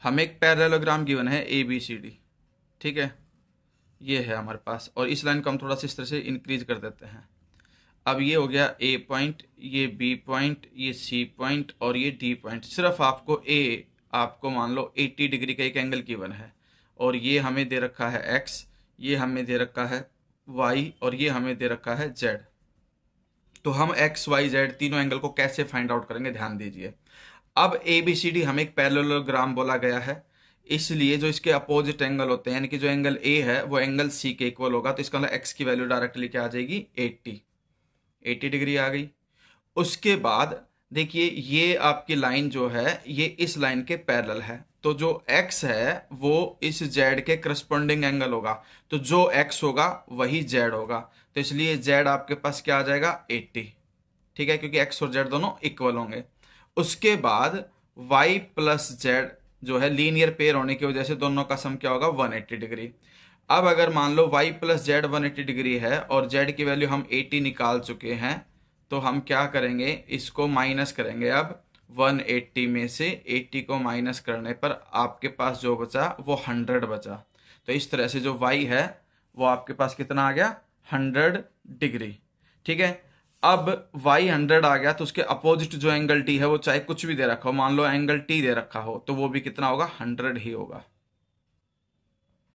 हमें एक parallelogram given है ए बी सी डी, ठीक है, ये है हमारे पास, और इस लाइन को हम थोड़ा सा इस तरह से इंक्रीज कर देते हैं। अब ये हो गया ए पॉइंट, ये बी पॉइंट, ये सी पॉइंट और ये डी पॉइंट। सिर्फ आपको मान लो 80 डिग्री का एक एंगल गिवन है, और ये हमें दे रखा है एक्स, ये हमें दे रखा है वाई, और ये हमें दे रखा है जेड। तो हम एक्स वाई जेड तीनों एंगल को कैसे फाइंड आउट करेंगे, ध्यान दीजिए। अब ए बी सी डी हमें एक पैरेललोग्राम बोला गया है, इसलिए जो इसके अपोजिट एंगल होते हैं, यानी कि जो एंगल ए है वो एंगल सी के इक्वल होगा, तो इसका मतलब एक्स की वैल्यू डायरेक्टली क्या आ जाएगी, 80 डिग्री आ गई। उसके बाद देखिए ये आपकी लाइन जो है ये इस लाइन के पैरेलल है, तो जो x है वो इस z के करस्पॉन्डिंग एंगल होगा, तो जो x होगा वही z होगा, तो इसलिए z आपके पास क्या आ जाएगा, 80, ठीक है, क्योंकि x और z दोनों इक्वल होंगे। उसके बाद y प्लस z जो है लीनियर पेयर होने की वजह से दोनों का सम क्या होगा, 180 डिग्री। अब अगर मान लो y प्लस जेड 180 डिग्री है और z की वैल्यू हम 80 निकाल चुके हैं, तो हम क्या करेंगे, इसको माइनस करेंगे। अब 180 में से 80 को माइनस करने पर आपके पास जो बचा वो 100 बचा। तो इस तरह से जो y है वो आपके पास कितना आ गया, 100 डिग्री, ठीक है। अब y 100 आ गया तो उसके अपोजिट जो एंगल t है वो चाहे कुछ भी दे रखा हो, मान लो एंगल t दे रखा हो, तो वो भी कितना होगा, 100 ही होगा।